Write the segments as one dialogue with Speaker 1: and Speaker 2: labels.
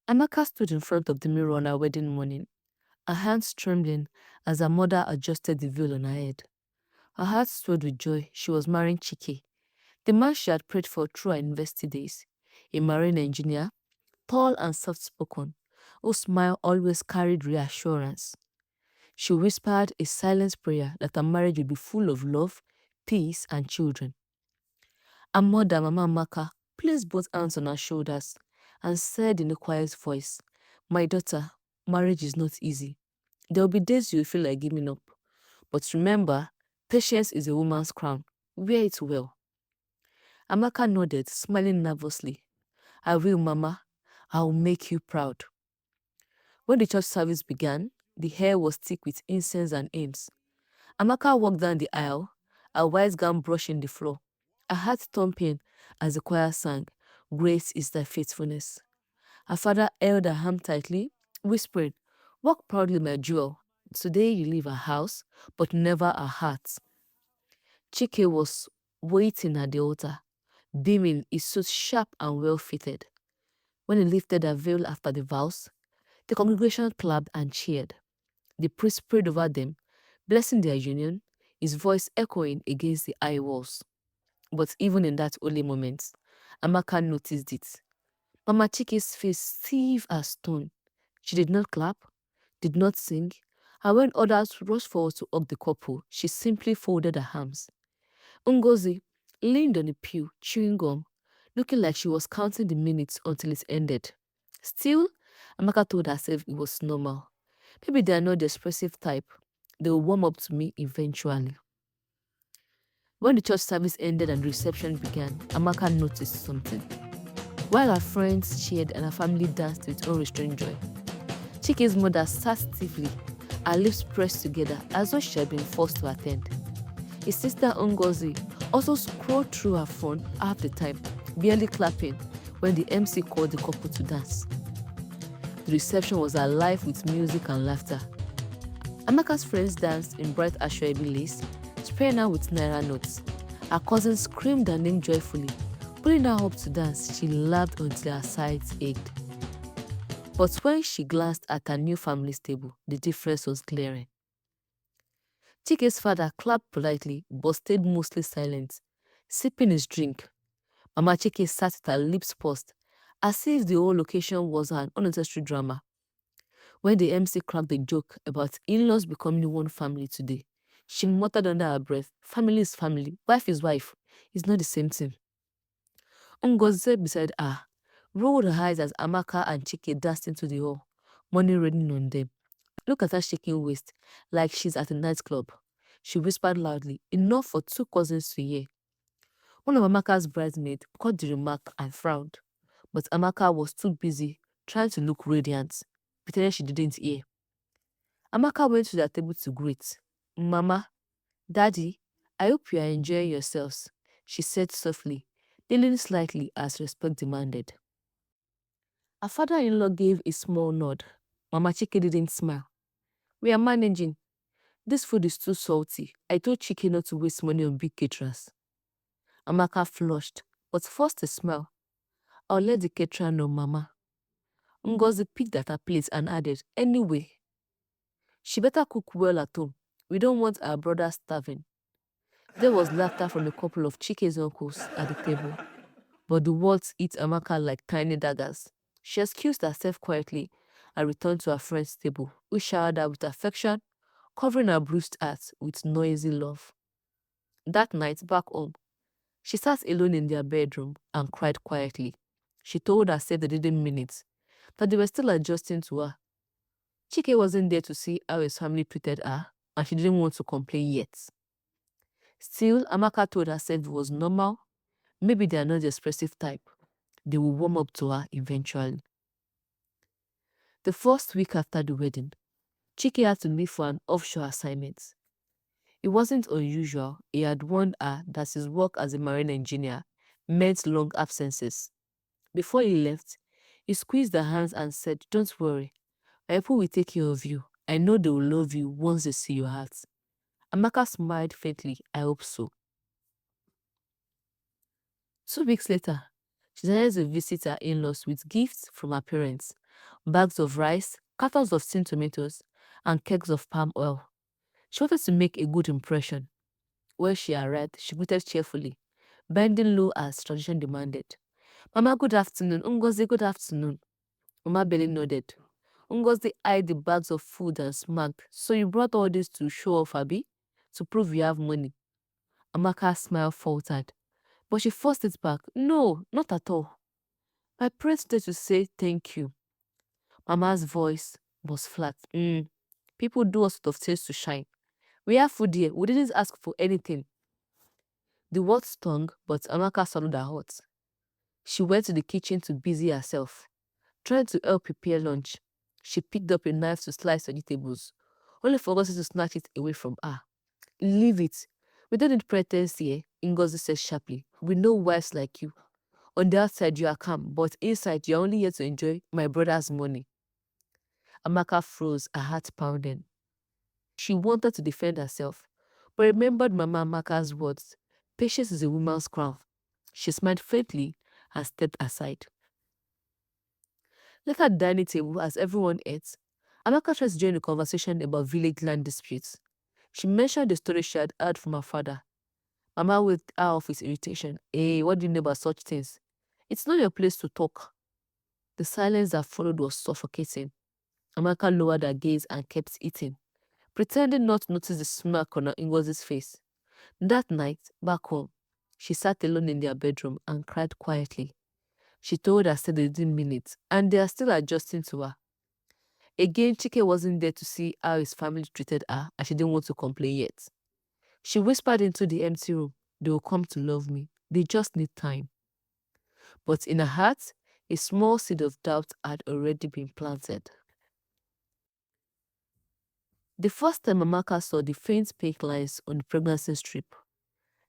Speaker 1: Amaka stood in front of the mirror on her wedding morning, her hands trembling as her mother adjusted the veil on her head. Her heart swelled with joy. She was marrying Chike, the man she had prayed for through her university days, a marine engineer, tall and soft-spoken, whose smile always carried reassurance. She whispered a silent prayer that her marriage would be full of love, peace, and children. Her mother, Mama Amaka, placed both hands on her shoulders and said in a quiet voice, "My daughter, marriage is not easy. There will be days you feel like giving up. But remember, patience is a woman's crown. Wear it well." Amaka nodded, smiling nervously. "I will, Mama. I will make you proud." When the church service began, the air was thick with incense and hymns. Amaka walked down the aisle, her white gown brushing the floor, her heart thumping as the choir sang, "Great is thy faithfulness." Her father held her arm tightly, whispering, "Walk proudly, my jewel. Today you leave our house, but never our hearts." Chike was waiting at the altar, beaming, his suit sharp and well fitted. When he lifted her veil after the vows, the congregation clapped and cheered. The priest prayed over them, blessing their union, his voice echoing against the high walls. But even in that holy moment, Amaka noticed it. Mama Chike's face stiff as stone. She did not clap, did not sing, and when others rushed forward to hug the couple, she simply folded her arms. Ngozi leaned on the pew, chewing gum, looking like she was counting the minutes until it ended. Still, Amaka told herself it was normal. Maybe they are not the expressive type. They will warm up to me eventually. When the church service ended and the reception began, Amaka noticed something. While her friends cheered and her family danced with unrestrained joy, Chike's mother sat stiffly, her lips pressed together as though she had been forced to attend. His sister Ngozi also scrolled through her phone half the time, barely clapping when the MC called the couple to dance. The reception was alive with music and laughter. Amaka's friends danced in bright ashwabi lace, spraying her with naira notes. Her cousins screamed her name joyfully. Pulling her up to dance, she laughed until her sides ached. But when she glanced at her new family's table, the difference was glaring. Chike's father clapped politely but stayed mostly silent, sipping his drink. Mama Chike sat with her lips pursed, as if the whole occasion was an unnecessary drama. When the MC cracked the joke about in-laws becoming one family today, she muttered under her breath, "Family is family, wife is wife. It's not the same thing." Ngozi beside her rolled her eyes as Amaka and Chike danced into the hall, money raining on them. "Look at her shaking waist, like she's at a nightclub." She whispered loudly, enough for two cousins to hear. One of Amaka's bridesmaids caught the remark and frowned, but Amaka was too busy trying to look radiant, pretending she didn't hear. Amaka went to their table to greet. "Mama, Daddy, I hope you are enjoying yourselves," she said softly, kneeling slightly as respect demanded. Her father-in-law gave a small nod. Mama Chike didn't smile. "We are managing. This food is too salty. I told Chike not to waste money on big caterers." Amaka flushed, but forced a smile. "I'll let the caterer know, Mama." Ngozi picked at her plate and added, "Anyway, she better cook well at home. We don't want our brother starving." There was laughter from a couple of Chike's uncles at the table, but the words hit Amaka like tiny daggers. She excused herself quietly and returned to her friend's table, who showered her with affection, covering her bruised heart with noisy love. That night, back home, she sat alone in their bedroom and cried quietly. She told herself they didn't mean it, that they were still adjusting to her. Chike wasn't there to see how his family treated her, and she didn't want to complain yet. Still, Amaka told herself it was normal. Maybe they are not the expressive type. They will warm up to her eventually. The first week after the wedding, Chike had to leave for an offshore assignment. It wasn't unusual. He had warned her that his work as a marine engineer meant long absences. Before he left, he squeezed her hands and said, "Don't worry. My people will take care of you. I know they will love you once they see your heart." Amaka smiled faintly. "I hope so." 2 weeks later, she decided to visit her in-laws with gifts from her parents bags of rice, cartons of steamed tomatoes, and kegs of palm oil. She wanted to make a good impression. When she arrived, she greeted cheerfully, bending low as tradition demanded. Mama, good afternoon. Ngozi, good afternoon. Mama barely nodded. Ngozi eyed the bags of food and smirked. So you brought all this to show off, Abi? To prove you have money? Amaka's smile faltered, but she forced it back. No, not at all. I prayed today to say thank you. Mama's voice was flat. People do all sorts of things to shine. We have food here. We didn't ask for anything. The words stung, but Amaka swallowed her heart. She went to the kitchen to busy herself, trying to help prepare lunch. She picked up a knife to slice vegetables, only forgotten to snatch it away from her. Leave it. We don't need pretense here, Ngozi said sharply. We know wives like you. On the outside, you are calm, but inside, you're only here to enjoy my brother's money. Amaka froze, her heart pounding. She wanted to defend herself, but remembered Mama Amaka's words. Patience is a woman's crown. She smiled faintly and stepped aside. Later at the dining table, as everyone ate, Amaka tried to join the conversation about village land disputes. She mentioned the story she had heard from her father. Mama waved her off with irritation. Hey, what do you know about such things? It's not your place to talk. The silence that followed was suffocating. Amaka lowered her gaze and kept eating, pretending not to notice the smirk on her Ngozi's face. That night, back home, she sat alone in their bedroom and cried quietly. She told herself they didn't mean it, and they are still adjusting to her. Again, Chike wasn't there to see how his family treated her, and she didn't want to complain yet. She whispered into the empty room, they will come to love me. They just need time. But in her heart, a small seed of doubt had already been planted. The first time Amaka saw the faint pink lines on the pregnancy strip,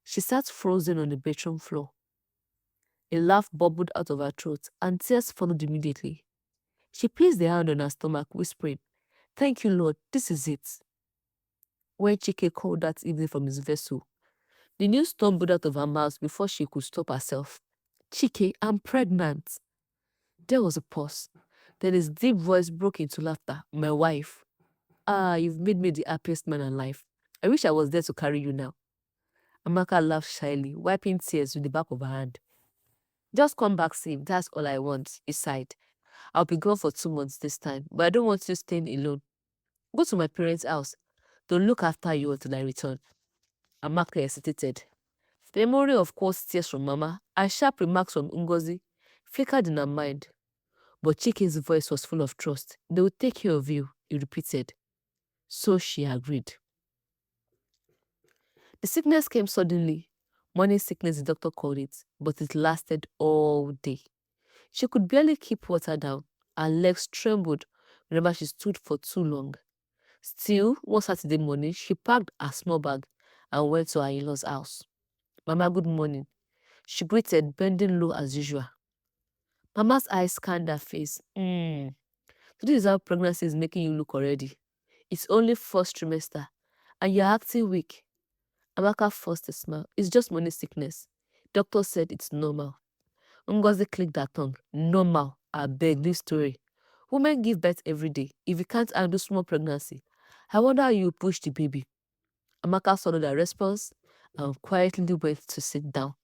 Speaker 1: she sat frozen on the bedroom floor. A laugh bubbled out of her throat and tears followed immediately. She placed her hand on her stomach, whispering, Thank you, Lord, this is it. When Chike called that evening from his vessel, the news stumbled out of her mouth before she could stop herself. Chike, I'm pregnant. There was a pause. Then his deep voice broke into laughter. My wife. Ah, you've made me the happiest man alive. I wish I was there to carry you now. Amaka laughed shyly, wiping tears with the back of her hand. Just come back safe, that's all I want, he sighed. I'll be gone for 2 months this time, but I don't want you staying alone. Go to my parents' house. They'll look after you until I return. Amaka hesitated. The memory of course tears from Mama and sharp remarks from Ngozi flickered in her mind. But Chike's voice was full of trust. They will take care of you, he repeated. So she agreed. The sickness came suddenly. Morning sickness, the doctor called it, but it lasted all day. She could barely keep water down. Her legs trembled whenever she stood for too long. Still, one Saturday morning, she packed her small bag and went to her in-law's house. Mama, good morning. She greeted, bending low as usual. Mama's eyes scanned her face. So this is how pregnancy is making you look already. It's only first trimester, and you're acting weak. Amaka forced a smile. It's just morning sickness. Doctor said it's normal. Ngozi clicked her tongue. Normal. I beg this story. Women give birth every day. If you can't handle small pregnancy, I wonder how you push the baby. Amaka swallowed her response and quietly went to sit down.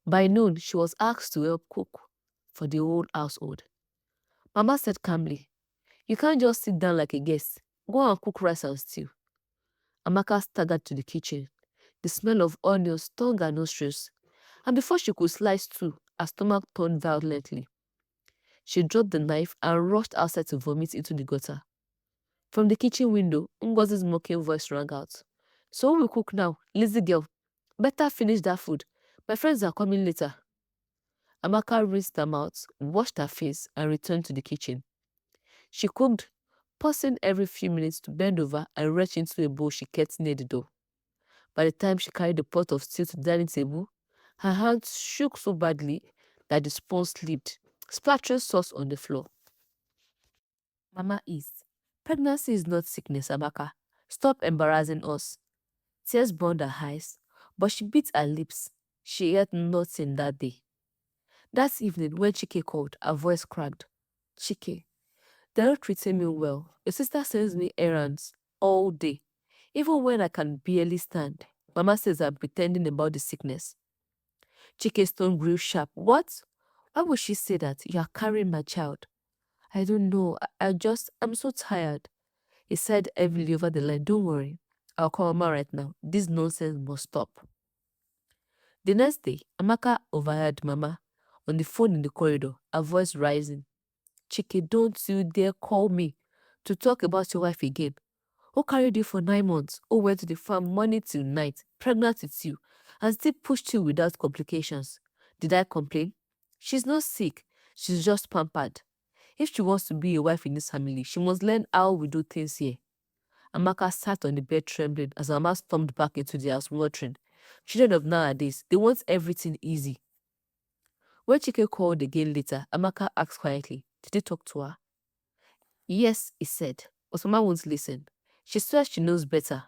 Speaker 1: By noon, she was asked to help cook for the whole household. Mama said calmly, You can't just sit down like a guest. Go and cook rice and stew. Amaka staggered to the kitchen. The smell of onions stung her nostrils, and before she could slice two, her stomach turned violently. She dropped the knife and rushed outside to vomit into the gutter. From the kitchen window, Ngozi's mocking voice rang out. So we cook now, lazy girl. Better finish that food. My friends are coming later. Amaka rinsed her mouth, washed her face, and returned to the kitchen. She cooked, pausing every few minutes to bend over and reach into a bowl she kept near the door. By the time she carried the pot of stew to the dining table, her hands shook so badly that the spoon slipped, splattering sauce on the floor. Mama is. Pregnancy is not sickness, Amaka. Stop embarrassing us. Tears burned her eyes, but she bit her lips. She ate nothing that day. That evening, when Chike called, her voice cracked. Chike, they're not treating me well. Your sister sends me errands all day, even when I can barely stand. Mama says I'm pretending about the sickness. Chike's tone grew sharp. What? Why would she say that? You are carrying my child. I don't know. I'm so tired. He said heavily over the line. Don't worry. I'll call Mama right now. This nonsense must stop. The next day, Amaka overheard Mama on the phone in the corridor, her voice rising. Chike, don't you dare call me to talk about your wife again. Who carried you for 9 months? Who went to the farm morning till night, pregnant with you, and still pushed you without complications? Did I complain? She's not sick. She's just pampered. If she wants to be a wife in this family, she must learn how we do things here. Amaka sat on the bed trembling as Mama stormed back into the house muttering. Children of nowadays, they want everything easy. When Chike called again later, Amaka asked quietly, did he talk to her? Yes, he said, but Mama won't listen. She swears she knows better.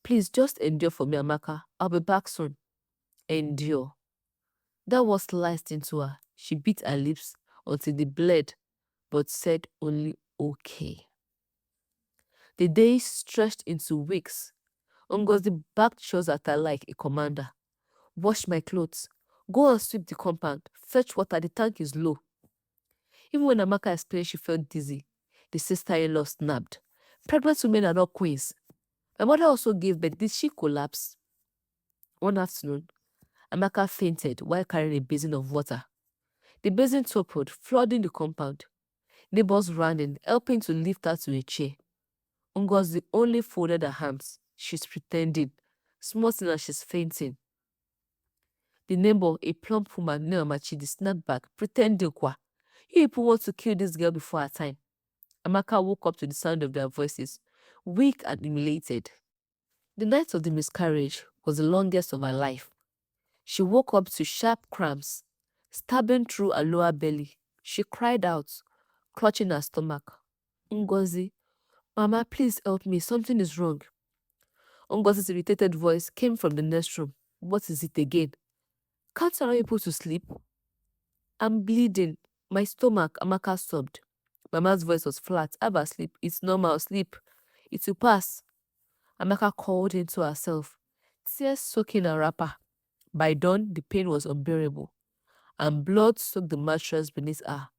Speaker 1: Please just endure for me, Amaka. I'll be back soon. Endure. That was sliced into her. She bit her lips until they bled, but said only okay. The days stretched into weeks. Ngozi backed chores at her like a commander. Wash my clothes. Go and sweep the compound. Fetch water, the tank is low. Even when Amaka explained she felt dizzy, the sister-in-law snapped. Pregnant women are not queens. My mother also gave birth. Did she collapse? One afternoon, Amaka fainted while carrying a basin of water. The basin toppled, flooding the compound. Neighbors ran in, helping to lift her to a chair. Ngozi only folded her hands. She's pretending, smarting as she's fainting. The neighbor, a plump woman named Machidi, snapped back, pretending kwa. You people want to kill this girl before her time. Amaka woke up to the sound of their voices, weak and humiliated. The night of the miscarriage was the longest of her life. She woke up to sharp cramps, stabbing through her lower belly. She cried out, clutching her stomach. Ngozi, Mama, please help me. Something is wrong. Ngozi's irritated voice came from the next room. What is it again? Can't allow people to sleep? I'm bleeding. My stomach, Amaka sobbed. Mama's voice was flat. Have a sleep. It's normal. Sleep. It will pass. Amaka called into herself, tears soaking her wrapper. By dawn, the pain was unbearable, and blood soaked the mattress beneath her.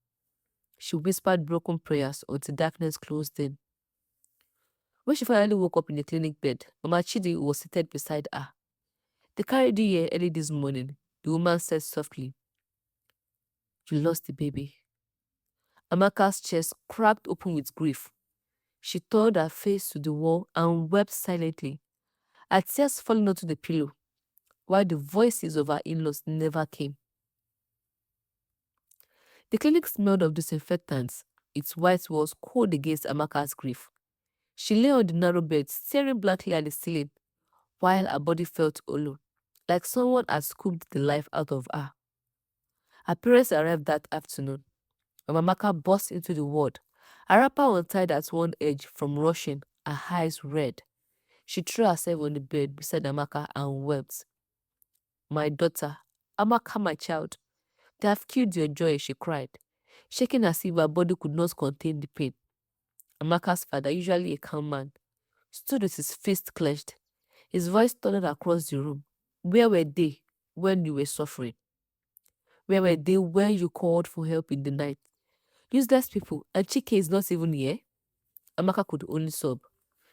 Speaker 1: She whispered broken prayers until darkness closed in. When she finally woke up in the clinic bed, Mama Chidi was seated beside her. They carried you here early this morning, the woman said softly. You lost the baby. Amaka's chest cracked open with grief. She turned her face to the wall and wept silently, her tears falling onto the pillow, while the voices of her in-laws never came. The clinic smelled of disinfectants, its white walls cold against Amaka's grief. She lay on the narrow bed, staring blankly at the ceiling, while her body felt hollow, like someone had scooped the life out of her. Her parents arrived that afternoon, and Amaka burst into the ward, her wrapper untied at one edge from rushing, her eyes red. She threw herself on the bed beside Amaka and wept. My daughter, Amaka, my child, they have killed your joy, she cried, shaking as if her body could not contain the pain. Amaka's father, usually a calm man, stood with his fist clenched. His voice thundered across the room. Where were they when you were suffering? Where were they when you called for help in the night? Useless people, and Chike is not even here? Amaka could only sob.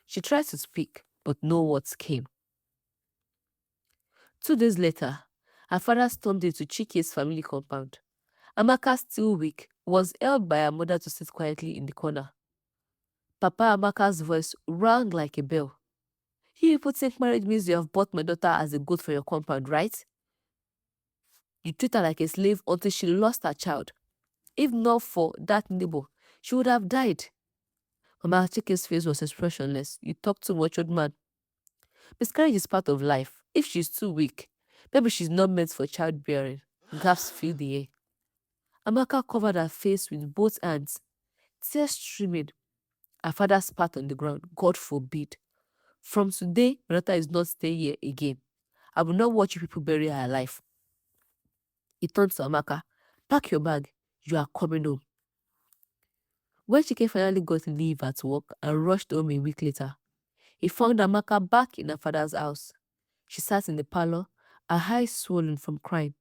Speaker 1: She tried to speak, but no words came. 2 days later, her father stormed into Chike's family compound. Amaka, still weak, was held by her mother to sit quietly in the corner. Papa Amaka's voice rang like a bell. You people think marriage means you have bought my daughter as a goat for your compound, right? You treat her like a slave until she lost her child. If not for that neighbor, she would have died. Mama Chike's face was expressionless. You talk too much, old man. Miscarriage is part of life. If she's too weak, maybe she's not meant for childbearing. Gaps fill the air. Amaka covered her face with both hands, tears streaming. Her father spat on the ground. God forbid. From today, my daughter is not staying here again. I will not watch you people bury her alive. He turned to Amaka. Pack your bag. You are coming home. When Chike finally got leave at work and rushed home a week later, he found Amaka back in her father's house. She sat in the parlor, her eyes swollen from crying.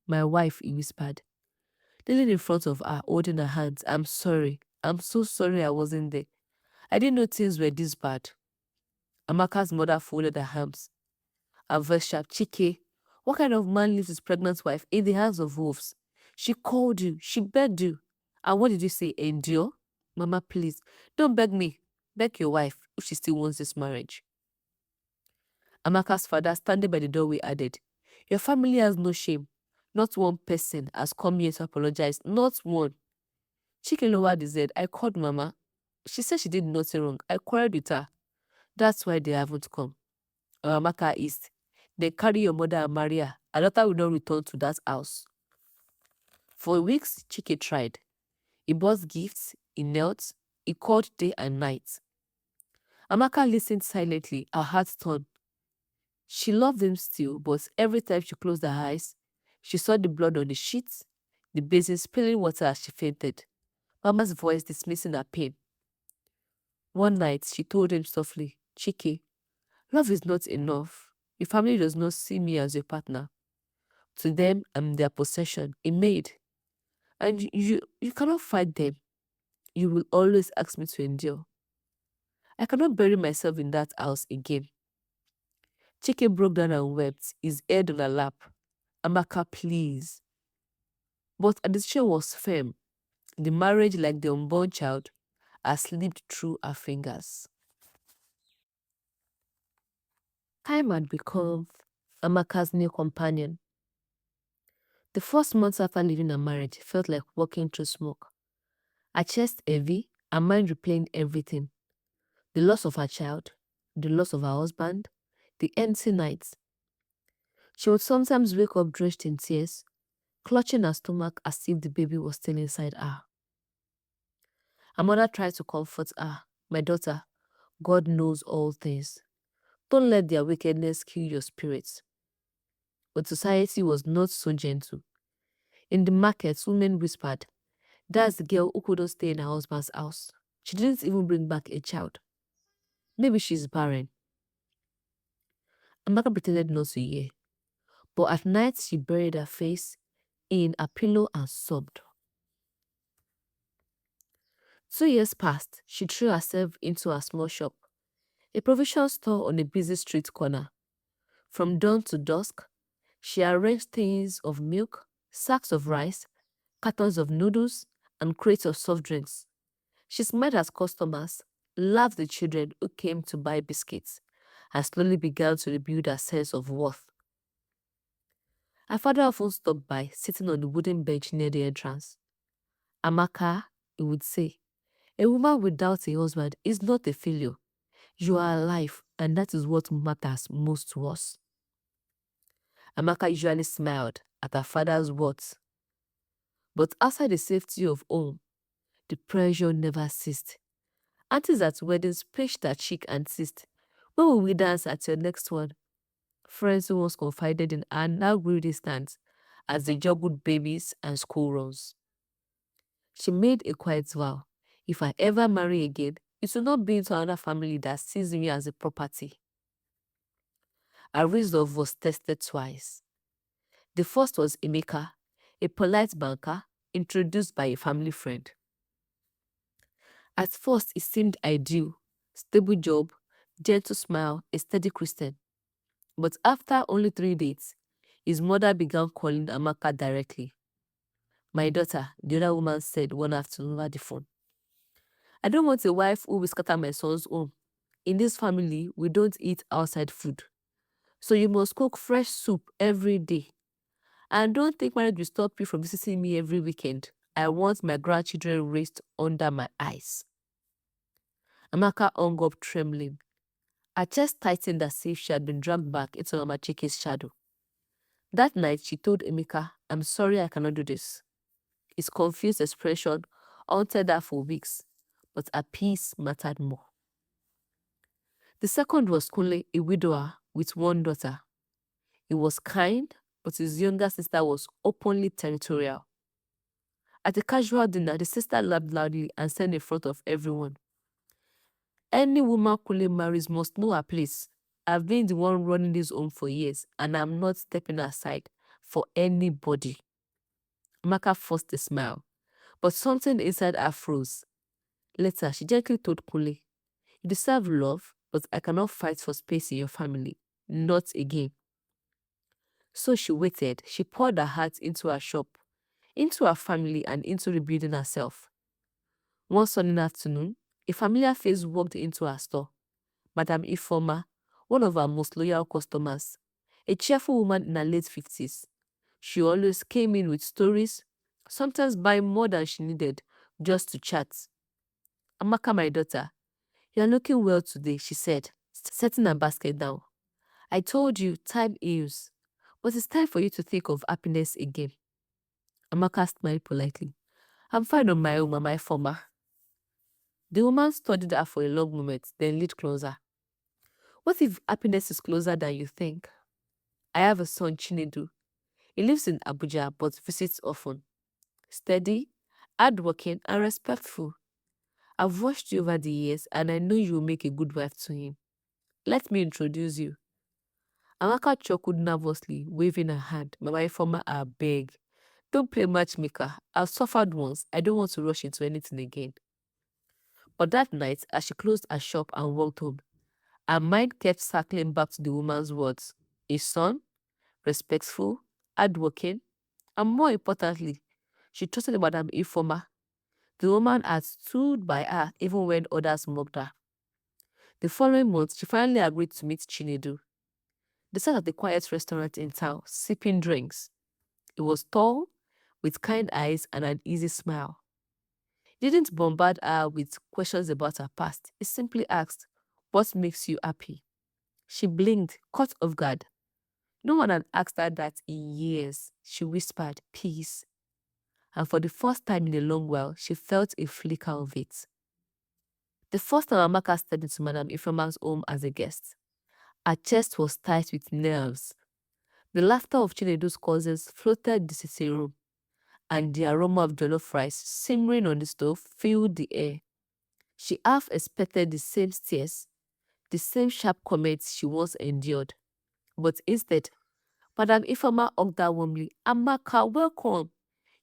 Speaker 1: "My wife," he whispered, kneeling in front of her, holding her hands. "I'm sorry. I'm so sorry I wasn't there. I didn't know things were this bad." Amaka's mother folded her arms. Her voice sharp. "Chike, what kind of man leaves his pregnant wife in the hands of wolves? She called you. She begged you. And what did you say? Endure? Mama, please, don't beg me. Beg your wife if she still wants this marriage." Amaka's father, standing by the doorway, added, "Your family has no shame. Not one person has come here to apologize. Not one." Chike lowered his head. "I called Mama. She said she did nothing wrong. I quarreled with her. That's why they haven't come." Amaka is. "Then carry your mother and marry her. Her daughter will not return to that house." For weeks, Chike tried. He bought gifts, he knelt, he called day and night. Amaka listened silently, her heart torn. She loved him still, but every time she closed her eyes, she saw the blood on the sheets, the basin spilling water as she fainted, Mama's voice dismissing her pain. One night, she told him softly, "Chike, love is not enough. Your family does not see me as your partner. To them, I'm their possession, a maid. And you cannot fight them. You will always ask me to endure. I cannot bury myself in that house again." Chike broke down and wept, his head on her lap. "Amaka, please." But her decision was firm. The marriage, like the unborn child, had slipped through her fingers. Time had become Amaka's new companion. The first months after leaving her marriage felt like walking through smoke. Her chest heavy, her mind replaying everything. The loss of her child, the loss of her husband, the empty nights. She would sometimes wake up drenched in tears, clutching her stomach as if the baby was still inside her. Her mother tried to comfort her. "My daughter, God knows all things. Don't let their wickedness kill your spirit." But society was not so gentle. In the markets, women whispered, "That's the girl who couldn't stay in her husband's house. She didn't even bring back a child. Maybe she's barren." Amaka pretended not to hear, but at night she buried her face in a pillow and sobbed. 2 years passed. She threw herself into a small shop, a provision store on a busy street corner. From dawn to dusk, she arranged tins of milk, sacks of rice, cartons of noodles, and crates of soft drinks. She smiled at customers, laughed at children who came to buy biscuits, and slowly began to rebuild her sense of worth. Her father often stopped by, sitting on the wooden bench near the entrance. "Amaka," he would say, "a woman without a husband is not a failure. You are alive, and that is what matters most to us." Amaka usually smiled at her father's words, but outside the safety of home, the pressure never ceased. Aunties at weddings pinched her cheek and teased, "When will we dance at your next one?" Friends who once confided in her now grew distant as they juggled babies and school runs. She made a quiet vow: "If I ever marry again, it will not be into another family that sees me as a property." Her resolve was tested twice. The first was Amaka, a polite banker introduced by a family friend. At first, it seemed ideal: stable job, gentle smile, a steady Christian. But after only 3 dates, his mother began calling Amaka directly. "My daughter," the other woman said one afternoon over the phone, "I don't want a wife who will scatter my son's home. In this family, we don't eat outside food. So you must cook fresh soup every day. And don't think marriage will stop you from visiting me every weekend. I want my grandchildren raised under my eyes." Amaka hung up trembling. Her chest tightened as if she had been dragged back into Mama Chike's shadow. That night, she told Amaka, "I'm sorry I cannot do this." His confused expression haunted her for weeks, but her peace mattered more. The second was Kunle, a widower with one daughter. He was kind, but his younger sister was openly territorial. At a casual dinner, the sister laughed loudly and said in front of everyone, "Any woman Kule marries must know her place. I've been the one running this home for years, and I'm not stepping aside for anybody." Amaka forced a smile, but something inside her froze. Later, she gently told Kule, "You deserve love, but I cannot fight for space in your family. Not again." So she waited. She poured her heart into her shop, into her family, and into rebuilding herself. One sunny afternoon, a familiar face walked into her store. Madame Ifoma, one of our most loyal customers, a cheerful woman in her late 50s. She always came in with stories, sometimes buying more than she needed, just to chat. "Amaka, my daughter, you are looking well today," she said, setting her basket down. "I told you time heals, but it's time for you to think of happiness again." Amaka smiled politely. "I'm fine on my own, Mama Ifoma." The woman studied her for a long moment, then leaned closer. "What if happiness is closer than you think? I have a son, Chinedu. He lives in Abuja but visits often. Steady, hardworking, and respectful. I've watched you over the years and I know you will make a good wife to him. Let me introduce you." Amaka chuckled nervously, waving her hand. "Mama Ifoma, I beg. Don't play matchmaker. I've suffered once. I don't want to rush into anything again." But that night, as she closed her shop and walked home, her mind kept circling back to the woman's words. A son, respectful, hardworking, and more importantly, she trusted Madame Ifoma. The woman had stood by her even when others mocked her. The following month, she finally agreed to meet Chinedu. They sat at a quiet restaurant in town, sipping drinks. He was tall, with kind eyes and an easy smile. He didn't bombard her with questions about her past. He simply asked, "What makes you happy?" She blinked, caught off guard. No one had asked her that in years. She whispered, "Peace." And for the first time in a long while, she felt a flicker of it. The first time Amaka stepped into Madame Ifema's home as a guest, her chest was tight with nerves. The laughter of Chinedu's cousins floated the sitting room, and the aroma of jollof rice simmering on the stove filled the air. She half expected the same stares, the same sharp comments she once endured. But instead, Madame Ifema hugged her warmly. "Amaka, welcome.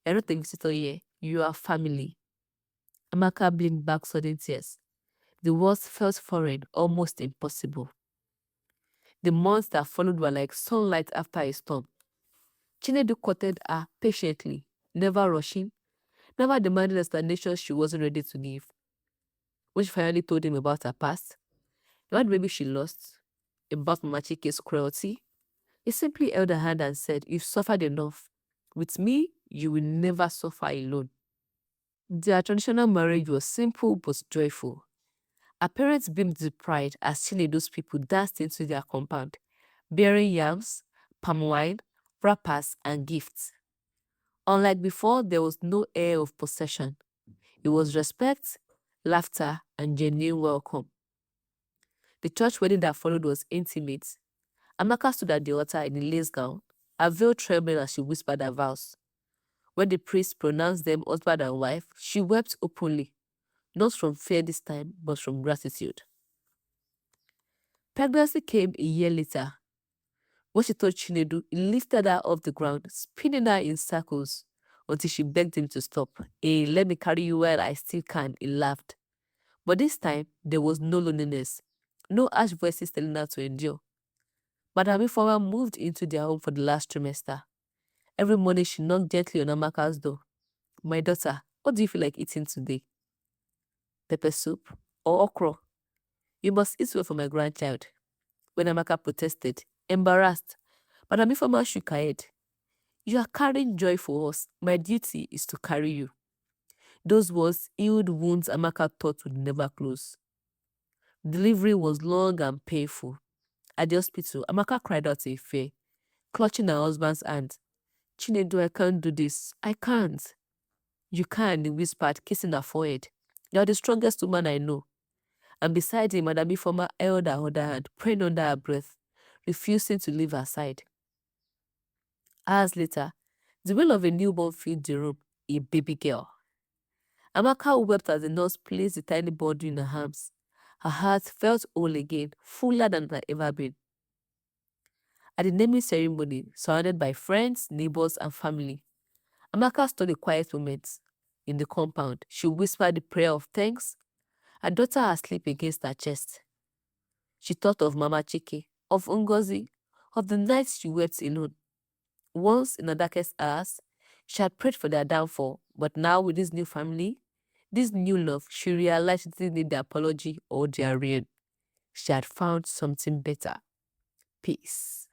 Speaker 1: You're not a visitor here. You are family." Amaka blinked back sudden tears. The words felt foreign, almost impossible. The months that followed were like sunlight after a storm. Chinedu courted her patiently, never rushing, never demanding explanations she wasn't ready to give. When she finally told him about her past, about the baby she lost, about Mama Chike's cruelty, he simply held her hand and said, "You've suffered enough. With me, you will never suffer alone." Their traditional marriage was simple but joyful. Her parents beamed with pride as Chinedu's people danced into their compound, bearing yams, palm wine, wrappers, and gifts. Unlike before, there was no air of possession. It was respect, laughter, and genuine welcome. The church wedding that followed was intimate. Amaka stood at the altar in a lace gown, her veil trembling as she whispered her vows. When the priest pronounced them husband and wife, she wept openly, not from fear this time, but from gratitude. Pregnancy came a year later. When she told Chinedu, he lifted her off the ground, spinning her in circles until she begged him to stop. "Hey, let me carry you while I still can," he laughed. But this time, there was no loneliness, no harsh voices telling her to endure. Madame Ifeoma moved into their home for the last trimester. Every morning, she knocked gently on Amaka's door. "My daughter, what do you feel like eating today? Pepper soup or okra? You must eat well for my grandchild." When Amaka protested, embarrassed, Madame Ifeoma shook her head. "You are carrying joy for us. My duty is to carry you." Those words healed wounds Amaka thought would never close. Delivery was long and painful. At the hospital, Amaka cried out in fear, clutching her husband's hand. "Chinedu, I can't do this. I can't." "You can," he whispered, kissing her forehead. "You are the strongest woman I know." And beside him, Madame Ifeoma held her other hand, praying under her breath, refusing to leave her side. Hours later, the wail of a newborn filled the room. a baby girl. Amaka wept as the nurse placed the tiny body in her arms. Her heart felt whole again, fuller than it had ever been. At the naming ceremony, surrounded by friends, neighbors, and family, Amaka stood a quiet moment in the compound. She whispered the prayer of thanks, her daughter asleep against her chest. She thought of Mama Chike, of Ngozi, of the nights she wept alone. Once, in the darkest hours, she had prayed for their downfall, but now with this new family, this new love, she realized she didn't need the apology or their ruin. She had found something better. Peace.